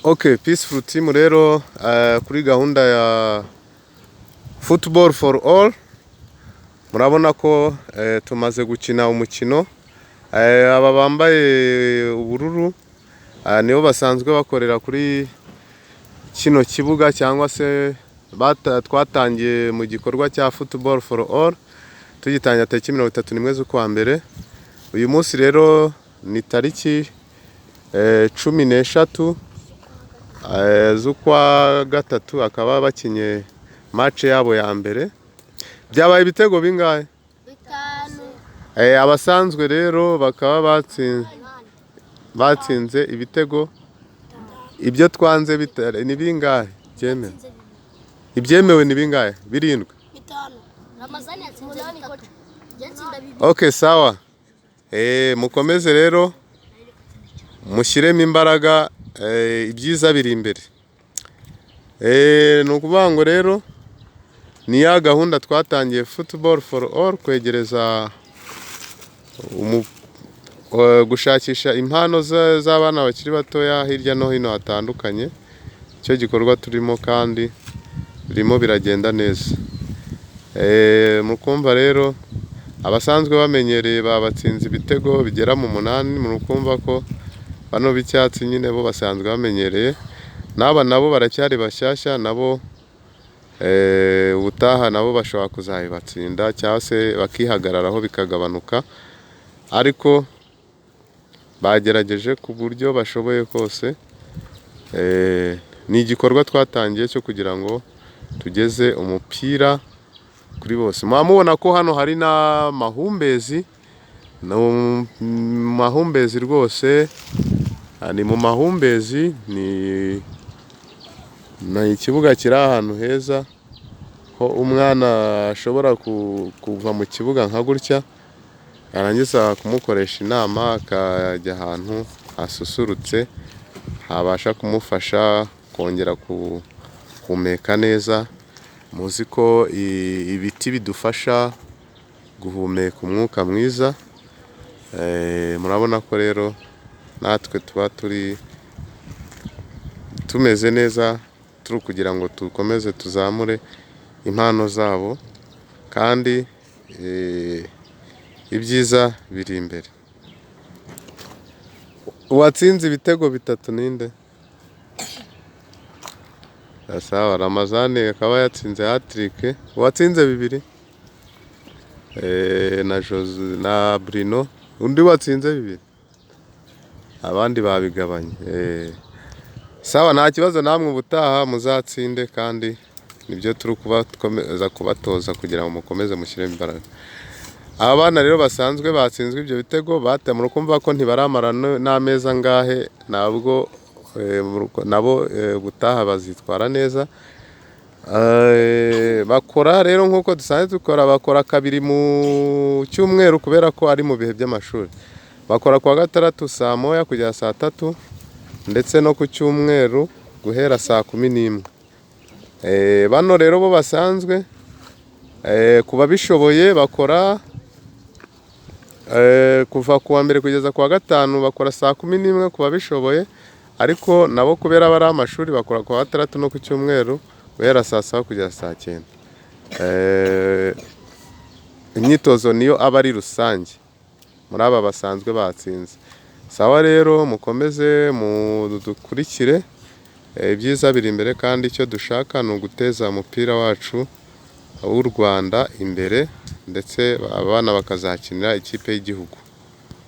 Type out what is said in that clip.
Okay, Peaceful Team rero kuri gahunda ya Football for All murabona ko tumaze gukina umukino. Aba bambaye ubururu nibo basanzwe bakorera kuri kino kibuga cyangwa se twatangiye mu gikorwa cya Football for All tugitangira tariki 31 z'ukwa mbere. Uyu munsi rero ni tariki 13 z'ukwa gatatu, akaba bakinye match yabo ya mbere. Byabaye ibitego bingahe? 5. Abasanzwe rero bakaba batsinze ibitego. Ibyo twanze ni bingahe? Byemewe. Ibyemewe ni bingahe? 7. Okay, sawa. Mukomeze rero mushyiremo imbaraga, ibyiza biri imbere. Ni ukuvuga ngo rero ni ya gahunda twatangiye Football for All, kwegereza gushakisha impano z'abana bakiri batoya hirya no hino hatandukanye. Icyo gikorwa turimo kandi birimo biragenda neza. Mukumva rero abasanzwe bamenyereye babatsinze ibitego bigera mu 8. Mukumva ko bano b'icyatsi nyine bo basanzwe bamenyereye, nabo baracyari bashyashya, nabo ubutaha nabo bashobora kuzayibatsinda cyangwa se bakihagararaho bikagabanuka, ariko bagerageje ku buryo bashoboye kose. Ni igikorwa twatangiye cyo kugira ngo tugeze umupira kuri bose. Mubona ko hano hari n'amahumbezi, mahumbezi rwose, ni mu mahumbezi, ni ikibuga kiri ahantu heza ho umwana ashobora kuva mu kibuga nka gutya, yarangiza kumukoresha inama akajya ahantu hasusurutse habasha kumufasha kongera guhumeka neza. Muzi ko ibiti bidufasha guhumeka umwuka mwiza. Murabona ko rero natwe tuba tumeze neza, turi kugira ngo dukomeze tuzamure impano zabo, kandi ibyiza biri imbere. Uwatsinze ibitego 3 ninde? Sawa, Ramazani akaba yatsinze hat-trick. Uwatsinze 2 na Jose na Bruno. Undi watsinze 2, abandi babigabanye. Sawa, nta kibazo, namwe ubutaha muzatsinde, kandi nibyo turi kubakomeza kubatoza kugira ngo mukomeze mushyire imbaraga. Aba bana rero basanzwe batsinzwe ibyo bitego batemura, kumva ko ntibaramara n'ameza ngahe, nabwo nabo gutaha bazitwara neza. Bakora rero nkuko dusanzwe dukora, bakora 2 mu cyumweru kubera ko ari mu bihe by'amashuri. Bakora kuwa gatandatu saa 1 kugera saa 3, ndetse no ku cyumweru guhera saa 11. Bano rero bo basanzwe kuba bishoboye bakora kuva kuwa mbere kugeza kuwa gatanu, bakora saa 11 kuba bishoboye, ariko nabo kubera bari amashuri bakora kuwa gatandatu no ku cyumweru guhera saa 7 kugera saa 9. Imyitozo niyo aba ari rusange muri aba basanzwe batsinze. Sawa rero, mukomeze mudukurikire, ibyiza biri imbere, kandi icyo dushaka ni uguteza umupira wacu w'u Rwanda imbere, ndetse abana bakazakinira ikipe y'igihugu.